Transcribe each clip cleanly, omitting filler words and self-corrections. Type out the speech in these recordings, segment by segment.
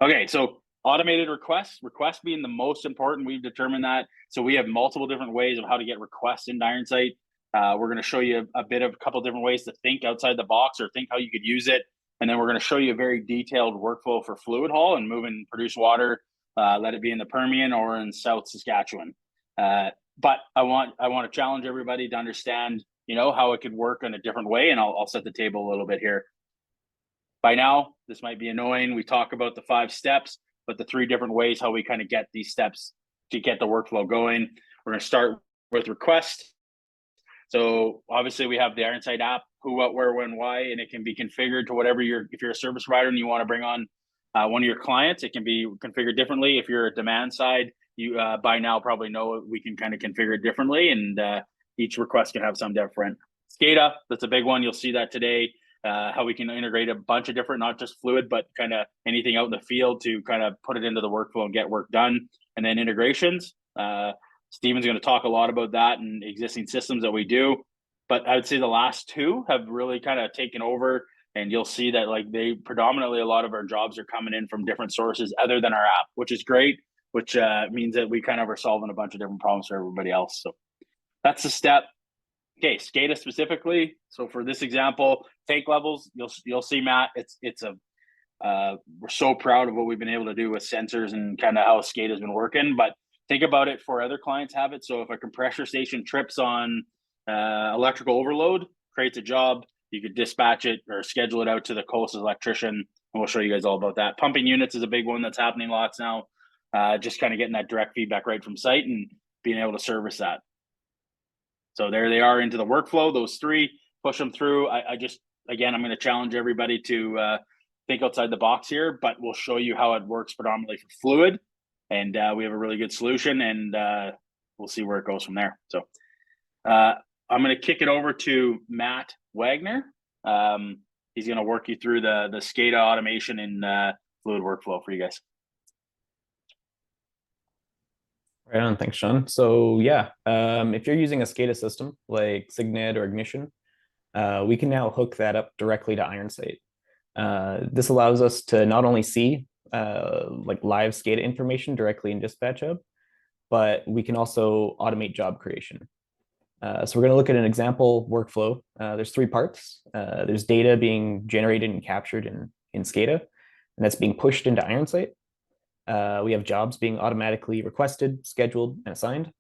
Okay, so automated requests being the most important, we've determined that. So we have multiple different ways of how to get requests in IronSight. We're going to show you a couple different ways to think outside the box or think how you could use it. And then we're going to show you a very detailed workflow for fluid haul and moving produced water, let it be in the Permian or in South Saskatchewan. But I want to challenge everybody to understand, how it could work in a different way. And I'll set the table a little bit here. By now, this might be annoying. We talk about the 5 steps, but the 3 different ways how we kind of get these steps to get the workflow going. We're going to start with request. So obviously we have the IronSight app, who, what, where, when, why, and it can be configured to whatever if you're a service provider and you want to bring on one of your clients, it can be configured differently. If you're a demand side, you by now probably know we can kind of configure it differently, and each request can have some different. SCADA, that's a big one. You'll see that today. How we can integrate a bunch of different, not just fluid, but kind of anything out in the field to kind of put it into the workflow and get work done. And then integrations. Steven's going to talk a lot about that and existing systems that we do. But I would say the last 2 have really kind of taken over, and you'll see that they predominantly, a lot of our jobs are coming in from different sources other than our app, which is great, which means that we kind of are solving a bunch of different problems for everybody else. So that's the step. Okay, SCADA specifically. So for this example, tank levels, you'll see, Matt, we're so proud of what we've been able to do with sensors and kind of how SCADA has been working. But think about it for other clients have it. So if a compressor station trips on electrical overload, creates a job, you could dispatch it or schedule it out to the closest electrician. And we'll show you guys all about that. Pumping units is a big one that's happening lots now. Just kind of getting that direct feedback right from site and being able to service that. So there they are into the workflow, those 3, push them through. Again, I'm going to challenge everybody to think outside the box here, but we'll show you how it works predominantly for fluid. And we have a really good solution, and we'll see where it goes from there. So I'm going to kick it over to Matt Wagner. He's going to work you through the SCADA automation and fluid workflow for you guys. Right on, thanks, Sean. So yeah, if you're using a SCADA system like Signet or Ignition, we can now hook that up directly to IronSight. This allows us to not only see live SCADA information directly in Dispatch Hub, but we can also automate job creation. So we're going to look at an example workflow. There's 3 parts. There's data being generated and captured in SCADA, and that's being pushed into IronSight. We have jobs being automatically requested, scheduled, and assigned.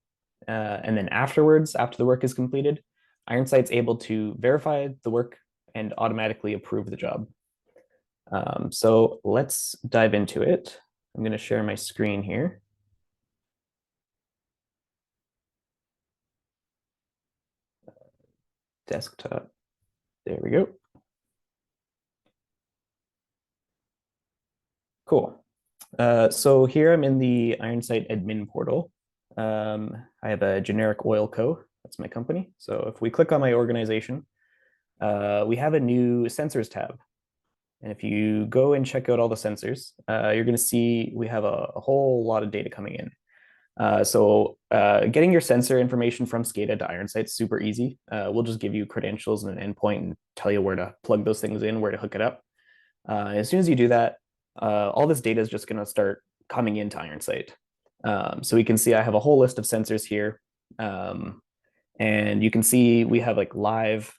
And then afterwards, after the work is completed, IronSight's able to verify the work and automatically approve the job. So let's dive into it. I'm going to share my screen here. Desktop. There we go. Cool. So here I'm in the IronSight admin portal. I have a generic oil co. That's my company. So if we click on my organization, we have a new sensors tab. And if you go and check out all the sensors, you're going to see we have a whole lot of data coming in. So getting your sensor information from SCADA to IronSight is super easy. We'll just give you credentials and an endpoint and tell you where to plug those things in, where to hook it up. As soon as you do that, all this data is just going to start coming into IronSight. So we can see I have a whole list of sensors here. And you can see we have live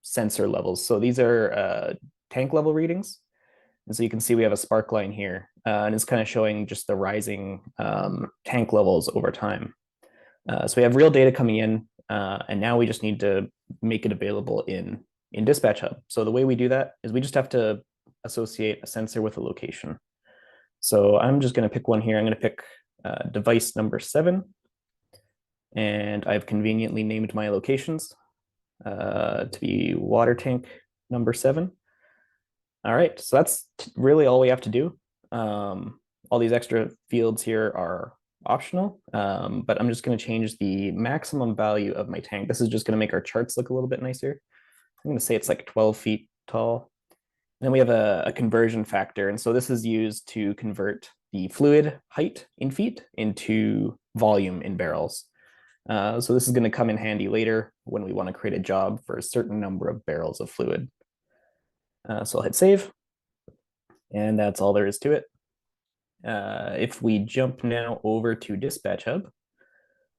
sensor levels. So these are tank level readings. And so you can see we have a spark line here, and it's kind of showing just the rising tank levels over time. So we have real data coming in, and now we just need to make it available in Dispatch Hub. So the way we do that is we just have to associate a sensor with a location. So I'm just going to pick one here. I'm going to pick device number 7. And I've conveniently named my locations to be water tank number 7. All right, so that's really all we have to do. All these extra fields here are optional, but I'm just going to change the maximum value of my tank. This is just going to make our charts look a little bit nicer. I'm going to say it's 12 feet tall. And then we have a conversion factor. And so this is used to convert the fluid height in feet into volume in barrels. So this is going to come in handy later when we want to create a job for a certain number of barrels of fluid. So I'll hit save. And that's all there is to it. If we jump now over to Dispatch Hub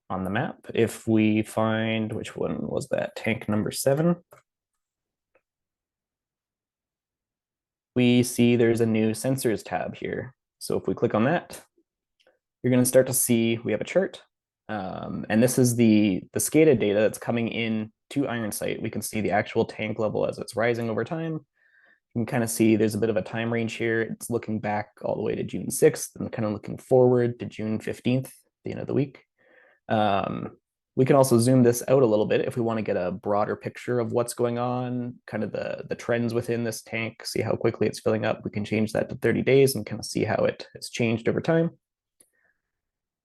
on the map, if we find, which one was that, tank number 7, we see there's a new sensors tab here. So if we click on that, you're going to start to see we have a chart. And this is the SCADA data that's coming in to IronSight. We can see the actual tank level as it's rising over time. You can kind of see there's a bit of a time range here. It's looking back all the way to June 6th and kind of looking forward to June 15th, the end of the week. We can also zoom this out a little bit if we want to get a broader picture of what's going on, kind of the trends within this tank, see how quickly it's filling up. We can change that to 30 days and kind of see how it has changed over time.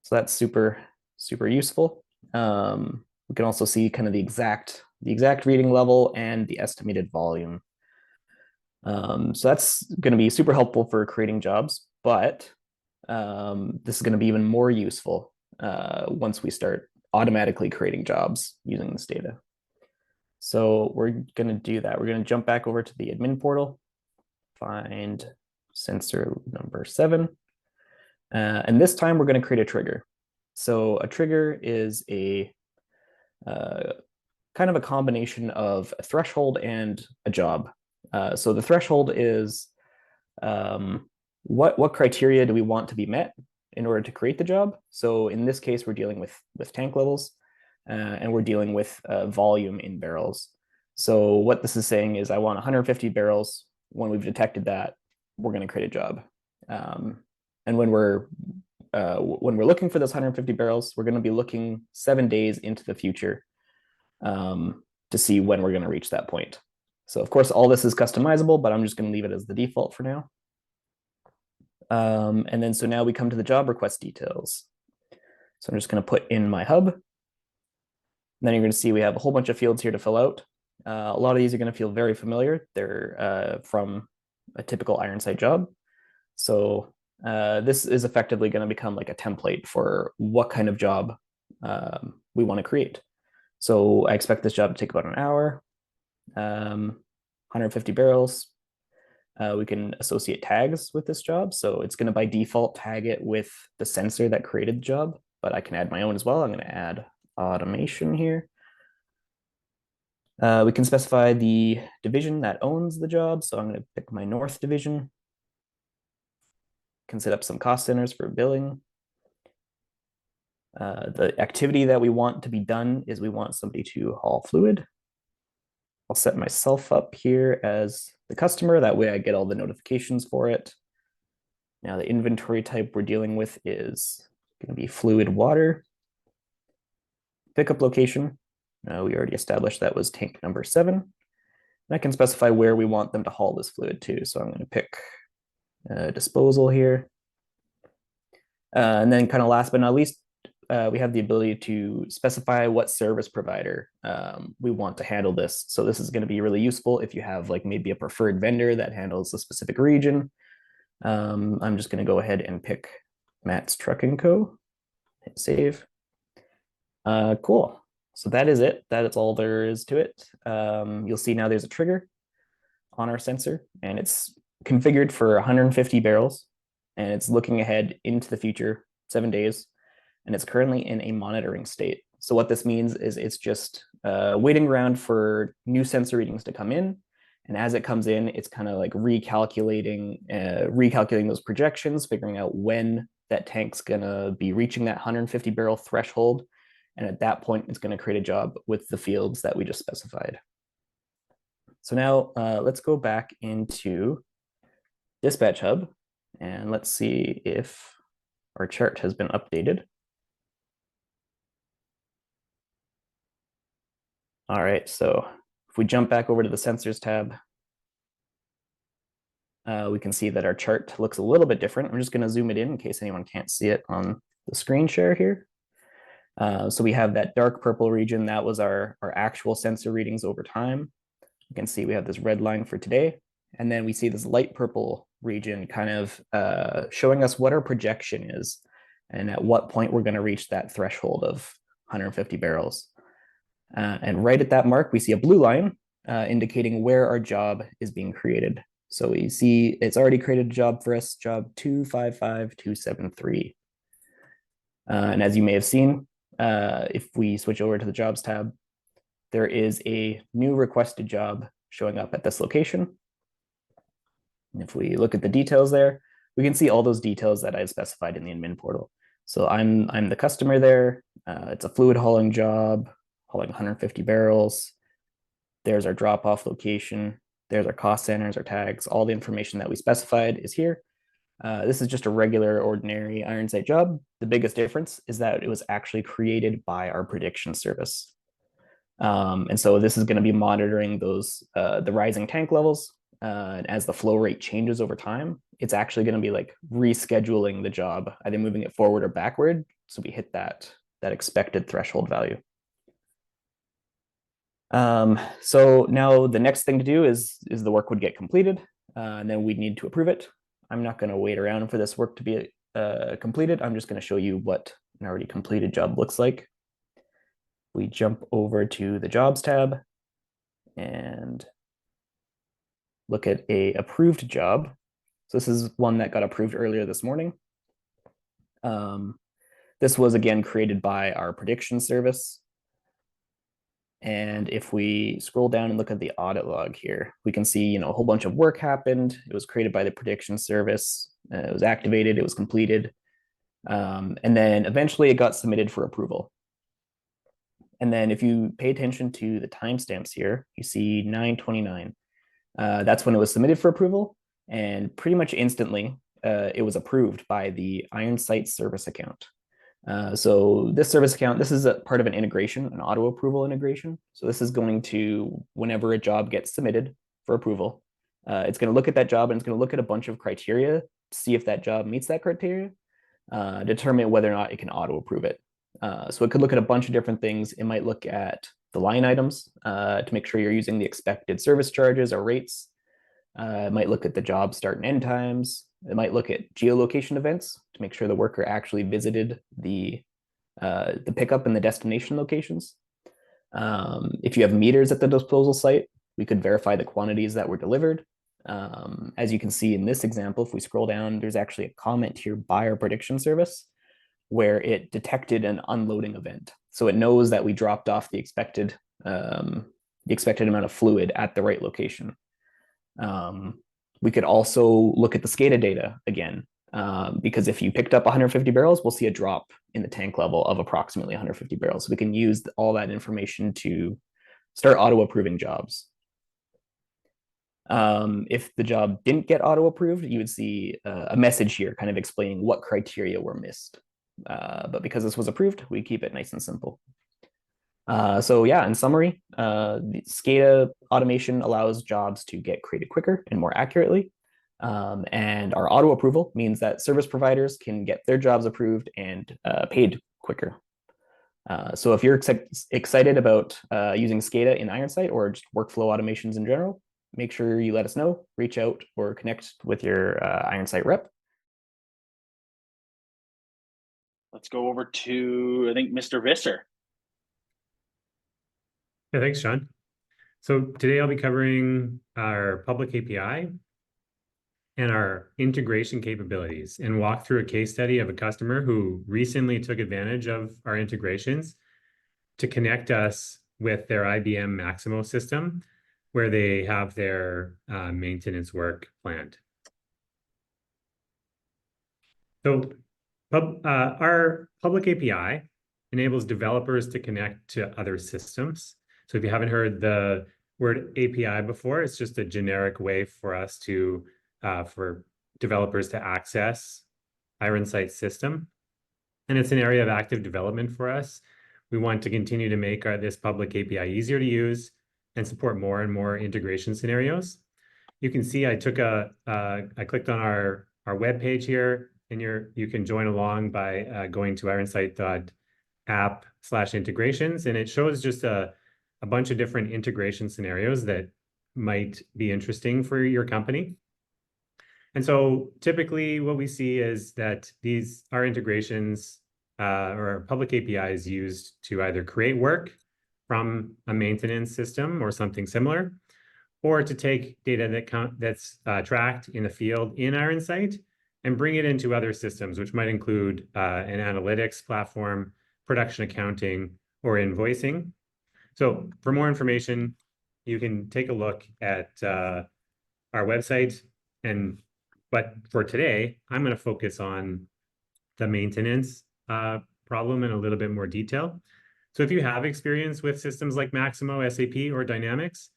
So that's super, super useful. We can also see kind of the exact reading level and the estimated volume. So that's going to be super helpful for creating jobs, but this is going to be even more useful once we start automatically creating jobs using this data. So we're going to do that. We're going to jump back over to the admin portal, find sensor number 7. And this time we're going to create a trigger. So a trigger is a kind of a combination of a threshold and a job. So the threshold is what criteria do we want to be met in order to create the job? So in this case, we're dealing with tank levels, and we're dealing with volume in barrels. So what this is saying is I want 150 barrels. When we've detected that, we're going to create a job. And when we're looking for those 150 barrels, we're going to be looking 7 days into the future to see when we're going to reach that point. So of course, all this is customizable, but I'm just going to leave it as the default for now. And then so now we come to the job request details. So I'm just going to put in my hub. And then you're going to see we have a whole bunch of fields here to fill out. A lot of these are going to feel very familiar. They're from a typical IronSight job. So this is effectively going to become like a template for what kind of job we want to create. So I expect this job to take about an hour, 150 barrels. We can associate tags with this job. So it's going to by default tag it with the sensor that created the job, but I can add my own as well. I'm going to add automation here. We can specify the division that owns the job. So I'm going to pick my North division. Can set up some cost centers for billing. The activity that we want to be done is we want somebody to haul fluid. I'll set myself up here as the customer. That way I get all the notifications for it. Now the inventory type we're dealing with is going to be fluid water. Pickup location. We already established that was tank number 7. And I can specify where we want them to haul this fluid to. So I'm going to pick disposal here. And then kind of last but not least, we have the ability to specify what service provider we want to handle this. So this is going to be really useful if you have like maybe a preferred vendor that handles a specific region. I'm just going to go ahead and pick Matt's Trucking Co. Hit save. Cool. So that is it. That is all there is to it. You'll see now there's a trigger on our sensor, and it's configured for 150 barrels, and it's looking ahead into the future, 7 days. And it's currently in a monitoring state. So what this means is it's just waiting around for new sensor readings to come in. And as it comes in, it's kind of like recalculating those projections, figuring out when that tank's gonna be reaching that 150 barrel threshold. And at that point, it's gonna create a job with the fields that we just specified. So now let's go back into Dispatch Hub and let's see if our chart has been updated. All right, so if we jump back over to the sensors tab, we can see that our chart looks a little bit different. I'm just going to zoom it in case anyone can't see it on the screen share here. So we have that dark purple region. That was our actual sensor readings over time. You can see we have this red line for today. And then we see this light purple region kind of showing us what our projection is and at what point we're going to reach that threshold of 150 barrels. And right at that mark, we see a blue line indicating where our job is being created. So we see it's already created a job for us, job 255273. And as you may have seen, if we switch over to the jobs tab, there is a new requested job showing up at this location. And if we look at the details there, we can see all those details that I've specified in the admin portal. So I'm the customer there. It's a fluid hauling job, hauling 150 barrels. There's our drop-off location. There's our cost centers, our tags. All the information that we specified is here. This is just a regular, ordinary IronSight job. The biggest difference is that it was actually created by our prediction service. And so this is going to be monitoring those the rising tank levels. And as the flow rate changes over time, it's actually going to be like rescheduling the job, either moving it forward or backward. So we hit that expected threshold value. So now the next thing to do is the work would get completed, and then we'd need to approve it. I'm not going to wait around for this work to be completed. I'm just going to show you what an already completed job looks like. We jump over to the jobs tab and look at a approved job. So this is one that got approved earlier this morning. This was again created by our prediction service. And if we scroll down and look at the audit log here, we can see, a whole bunch of work happened. It was created by the prediction service. It was activated. It was completed. And then eventually it got submitted for approval. And then if you pay attention to the timestamps here, you see 9/29. That's when it was submitted for approval. And pretty much instantly, it was approved by the IronSight service account. So this service account, this is a part of an integration, an auto approval integration. So this is going to, whenever a job gets submitted for approval, it's going to look at that job and it's going to look at a bunch of criteria to see if that job meets that criteria, determine whether or not it can auto approve it. So it could look at a bunch of different things. It might look at the line items to make sure you're using the expected service charges or rates. It might look at the job start and end times. It might look at geolocation events to make sure the worker actually visited the pickup and the destination locations. If you have meters at the disposal site, we could verify the quantities that were delivered. As you can see in this example, if we scroll down, there's actually a comment here by our prediction service where it detected an unloading event. So it knows that we dropped off the expected amount of fluid at the right location. We could also look at the SCADA data again, because if you picked up 150 barrels, we'll see a drop in the tank level of approximately 150 barrels. So we can use all that information to start auto approving jobs. If the job didn't get auto approved, you would see a message here kind of explaining what criteria were missed. But because this was approved, we keep it nice and simple. So yeah, in summary, the SCADA automation allows jobs to get created quicker and more accurately. And our auto approval means that service providers can get their jobs approved and paid quicker. So if you're excited about using SCADA in IronSight or just workflow automations in general, make sure you let us know, reach out, or connect with your IronSight rep. Let's go over to, I think, Mr. Visser. Yeah, thanks, Sean. So today I'll be covering our public API and our integration capabilities and walk through a case study of a customer who recently took advantage of our integrations to connect us with their IBM Maximo system where they have their maintenance work planned. So our public API enables developers to connect to other systems. So if you haven't heard the word API before, it's just a generic way for us to, for developers to access IronSight system. And it's an area of active development for us. We want to continue to make this public API easier to use and support more and more integration scenarios. You can see I took I clicked on our web page here, and you can join along by going to ironsight.app/integrations, and it shows just a bunch of different integration scenarios that might be interesting for your company. And so typically what we see is that our integrations or our public API is used to either create work from a maintenance system or something similar, or to take data that's tracked in the field in IronSight and bring it into other systems, which might include an analytics platform, production accounting, or invoicing. So for more information, you can take a look at our website. But for today, I'm going to focus on the maintenance problem in a little bit more detail. So if you have experience with systems like Maximo, SAP, or Dynamics,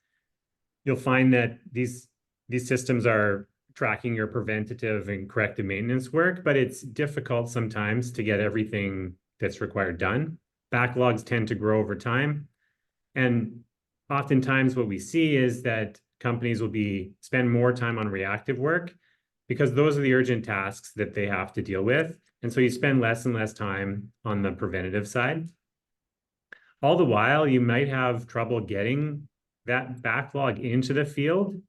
you'll find that these systems are tracking your preventative and corrective maintenance work, but it's difficult sometimes to get everything that's required done. Backlogs tend to grow over time. And oftentimes what we see is that companies will spend more time on reactive work because those are the urgent tasks that they have to deal with. And so you spend less and less time on the preventative side. All the while, you might have trouble getting that backlog into the field.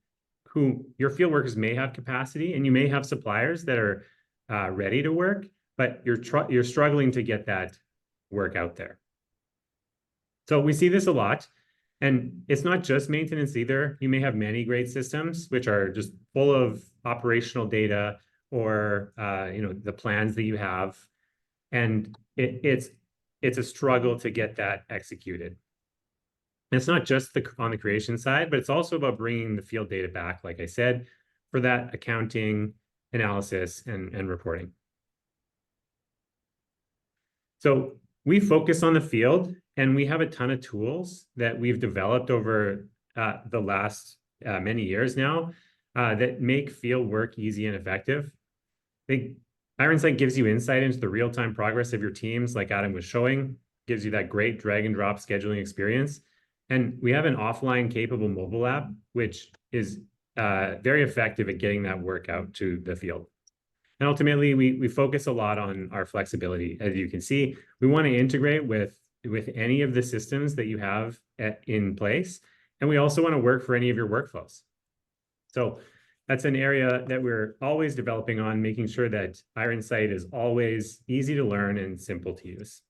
Your field workers may have capacity, and you may have suppliers that are ready to work, but you're struggling to get that work out there. So we see this a lot, and it's not just maintenance either. You may have many great systems which are just full of operational data or the plans that you have, and it's a struggle to get that executed. And it's not just on the creation side, but it's also about bringing the field data back, like I said, for that accounting, analysis, and reporting. So we focus on the field, and we have a ton of tools that we've developed over the last many years now that make field work easy and effective. IronSight gives you insight into the real-time progress of your teams, like Adam was showing, gives you that great drag and drop scheduling experience. And we have an offline capable mobile app, which is very effective at getting that work out to the field. And ultimately, we focus a lot on our flexibility. As you can see, we want to integrate with any of the systems that you have in place. And we also want to work for any of your workflows. So that's an area that we're always developing on, making sure that IronSight is always easy to learn and simple to use.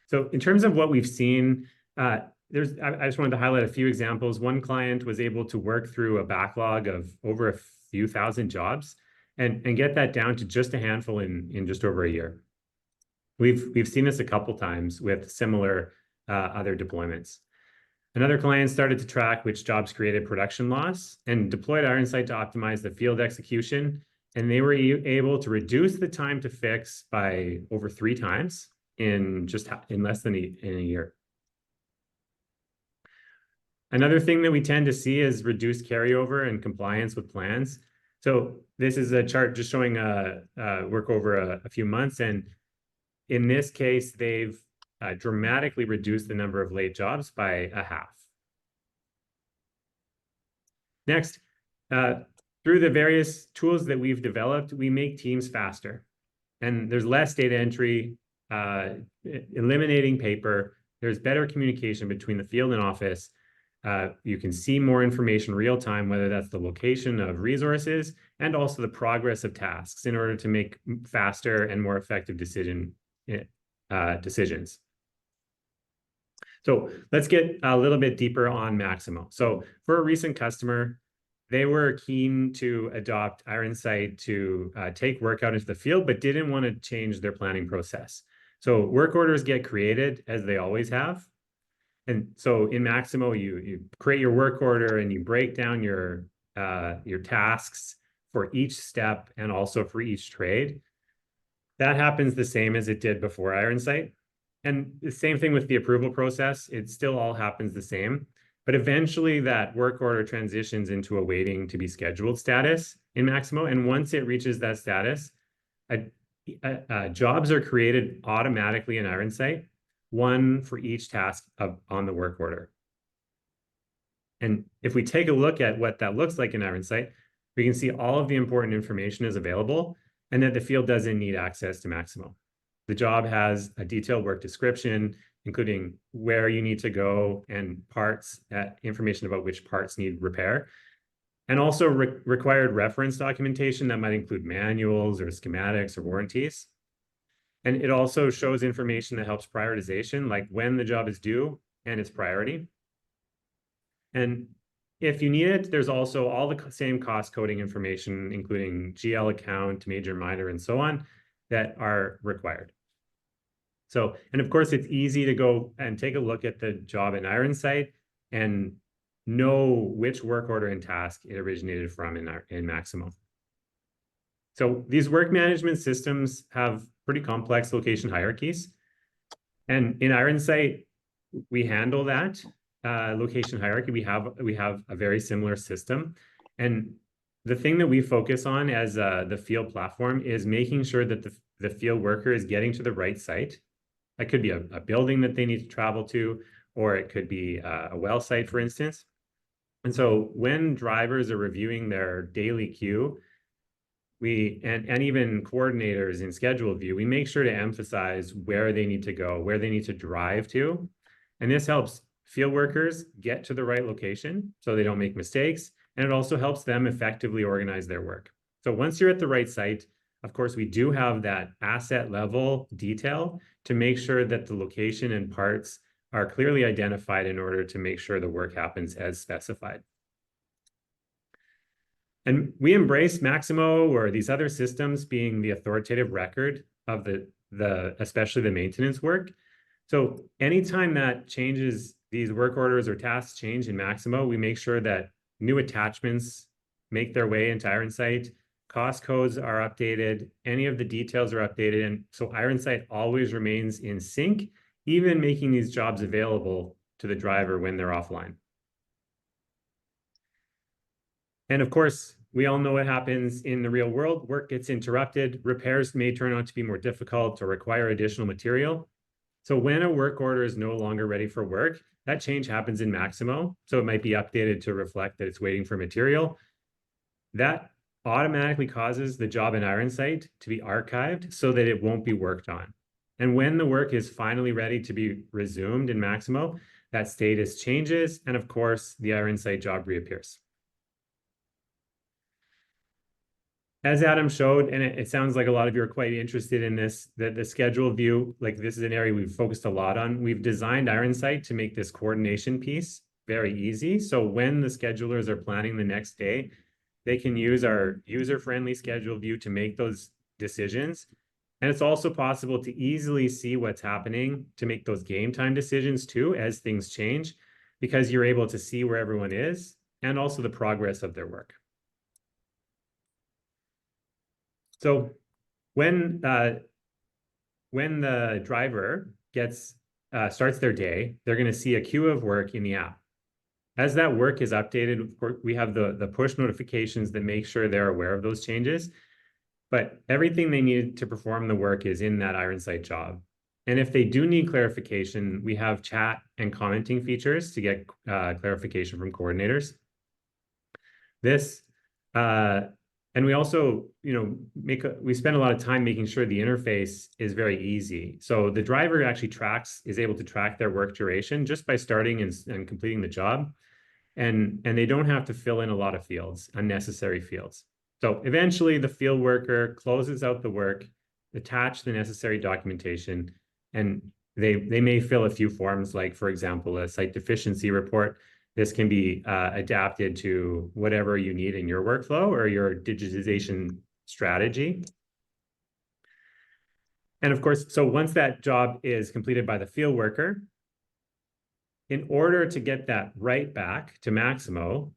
So in terms of what we've seen, I just wanted to highlight a few examples. One client was able to work through a backlog of over a few thousand jobs and get that down to just a handful in just over a year. We've seen this a couple times with similar other deployments. Another client started to track which jobs created production loss and deployed IronSight to optimize the field execution. And they were able to reduce the time to fix by over 3 times in less than a year. Another thing that we tend to see is reduced carryover and compliance with plans. So this is a chart just showing work over a few months. And in this case, they've dramatically reduced the number of late jobs by a half. Next, through the various tools that we've developed, we make teams faster. And there's less data entry, eliminating paper. There's better communication between the field and office. You can see more information real time, whether that's the location of resources and also the progress of tasks in order to make faster and more effective decisions. So let's get a little bit deeper on Maximo. So for a recent customer, they were keen to adopt IronSight to take work out into the field, but didn't want to change their planning process. So work orders get created as they always have. And so in Maximo, you create your work order and you break down your tasks for each step and also for each trade. That happens the same as it did before IronSight. And the same thing with the approval process. It still all happens the same. But eventually that work order transitions into a waiting to be scheduled status in Maximo. And once it reaches that status, jobs are created automatically in IronSight, one for each task on the work order. And if we take a look at what that looks like in IronSight, we can see all of the important information is available and that the field doesn't need access to Maximo. The job has a detailed work description, including where you need to go and parts, information about which parts need repair, and also required reference documentation that might include manuals or schematics or warranties. And it also shows information that helps prioritization, like when the job is due and its priority. And if you need it, there's also all the same cost coding information, including GL account, major, minor, and so on, that are required. So, and of course, it's easy to go and take a look at the job in IronSight and know which work order and task it originated from in Maximo. So these work management systems have pretty complex location hierarchies. And in IronSight, we handle that location hierarchy. We have a very similar system. And the thing that we focus on as the field platform is making sure that the field worker is getting to the right site. That could be a building that they need to travel to, or it could be a well site, for instance. And so when drivers are reviewing their daily queue, and even coordinators in schedule view, we make sure to emphasize where they need to go, where they need to drive to. And this helps field workers get to the right location so they don't make mistakes. And it also helps them effectively organize their work. So once you're at the right site, of course, we do have that asset level detail to make sure that the location and parts are clearly identified in order to make sure the work happens as specified. And we embrace Maximo or these other systems being the authoritative record of especially the maintenance work. So anytime that changes, these work orders or tasks change in Maximo, we make sure that new attachments make their way into IronSight, cost codes are updated, any of the details are updated. And so IronSight always remains in sync, even making these jobs available to the driver when they're offline. And of course, we all know what happens in the real world. Work gets interrupted. Repairs may turn out to be more difficult or require additional material. So when a work order is no longer ready for work, that change happens in Maximo. So it might be updated to reflect that it's waiting for material. That automatically causes the job in IronSight to be archived so that it won't be worked on. And when the work is finally ready to be resumed in Maximo, that status changes. And of course, the IronSight job reappears. As Adam showed, and it sounds like a lot of you are quite interested in this, the schedule view, like this is an area we've focused a lot on. We've designed IronSight to make this coordination piece very easy. So when the schedulers are planning the next day, they can use our user-friendly schedule view to make those decisions. And it's also possible to easily see what's happening to make those game time decisions too as things change, because you're able to see where everyone is and also the progress of their work. So when the driver starts their day, they're going to see a queue of work in the app. As that work is updated, we have the push notifications that make sure they're aware of those changes. But everything they need to perform the work is in that IronSight job. And if they do need clarification, we have chat and commenting features to get clarification from coordinators. And we also, we spend a lot of time making sure the interface is very easy. So the driver actually is able to track their work duration just by starting and completing the job. And they don't have to fill in a lot of fields, unnecessary fields. So eventually the field worker closes out the work, attach the necessary documentation, and they may fill a few forms, like, for example, a site deficiency report. This can be adapted to whatever you need in your workflow or your digitization strategy. And of course, so once that job is completed by the field worker, in order to get that right back to Maximo,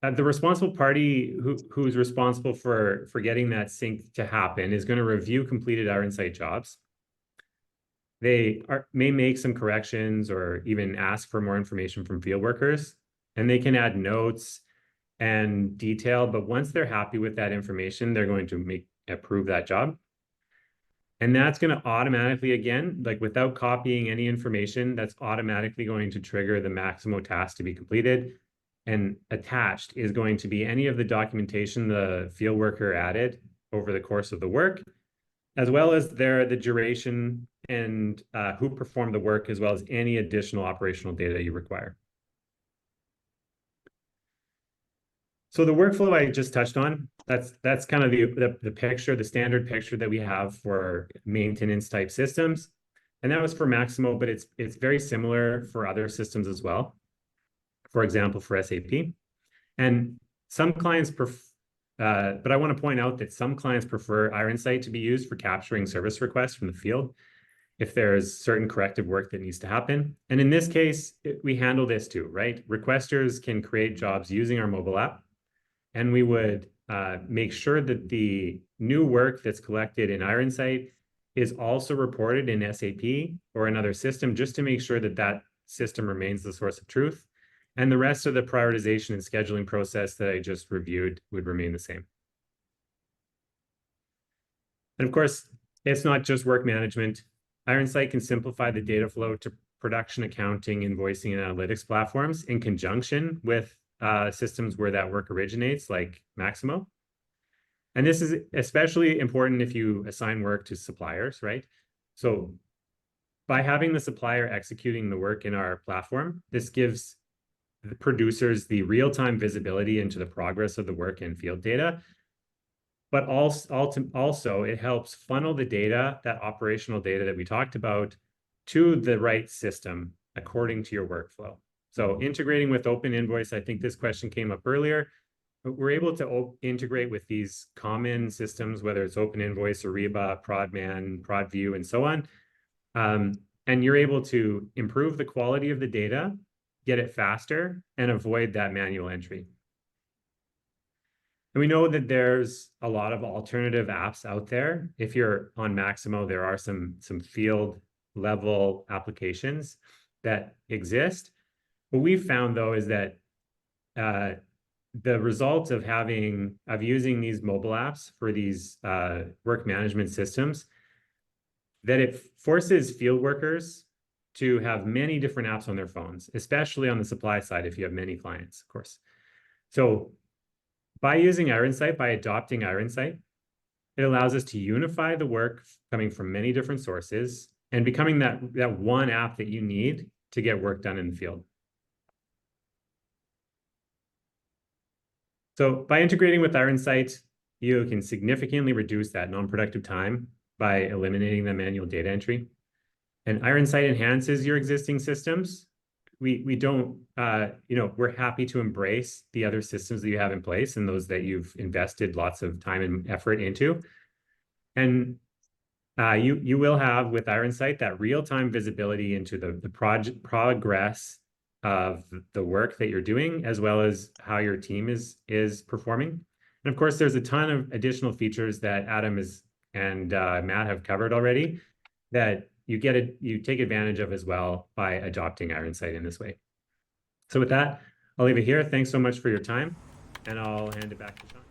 the responsible party who's responsible for getting that sync to happen is going to review completed IronSight jobs. They may make some corrections or even ask for more information from field workers, and they can add notes and detail. But once they're happy with that information, they're going to approve that job. And that's going to automatically, again, like without copying any information, that's automatically going to trigger the Maximo task to be completed. And attached is going to be any of the documentation the field worker added over the course of the work, as well as the duration and who performed the work, as well as any additional operational data you require. So the workflow I just touched on, that's kind of the picture, the standard picture that we have for maintenance type systems. And that was for Maximo, but it's very similar for other systems as well. For example, for SAP. And some clients but I want to point out that some clients prefer IronSight to be used for capturing service requests from the field if there's certain corrective work that needs to happen. And in this case, we handle this too, right? Requesters can create jobs using our mobile app, and we would make sure that the new work that's collected in IronSight is also reported in SAP or another system, just to make sure that that system remains the source of truth. And the rest of the prioritization and scheduling process that I just reviewed would remain the same. And of course, it's not just work management. IronSight can simplify the data flow to production accounting, invoicing, and analytics platforms in conjunction with systems where that work originates, like Maximo. And this is especially important if you assign work to suppliers, right? So by having the supplier executing the work in our platform, this gives the producers the real-time visibility into the progress of the work and field data. But also it helps funnel the data, that operational data that we talked about, to the right system according to your workflow. So integrating with Open Invoice, I think this question came up earlier. We're able to integrate with these common systems, whether it's Open Invoice, Ariba, Prodman, ProdView, and so on. And you're able to improve the quality of the data, get it faster, and avoid that manual entry. And we know that there's a lot of alternative apps out there. If you're on Maximo, there are some field level applications that exist. What we've found, though, is that the results of using these mobile apps for these work management systems, that it forces field workers to have many different apps on their phones, especially on the supply side if you have many clients, of course. So by using IronSight, by adopting IronSight, it allows us to unify the work coming from many different sources and becoming that one app that you need to get work done in the field. So by integrating with IronSight, you can significantly reduce that non-productive time by eliminating the manual data entry. And IronSight enhances your existing systems. We don't, we're happy to embrace the other systems that you have in place and those that you've invested lots of time and effort into. And you will have with IronSight that real-time visibility into the progress of the work that you're doing, as well as how your team is performing. And of course, there's a ton of additional features that Adam and Matt have covered already that you take advantage of as well by adopting IronSight in this way. So with that, I'll leave it here. Thanks so much for your time, and I'll hand it back to Sean.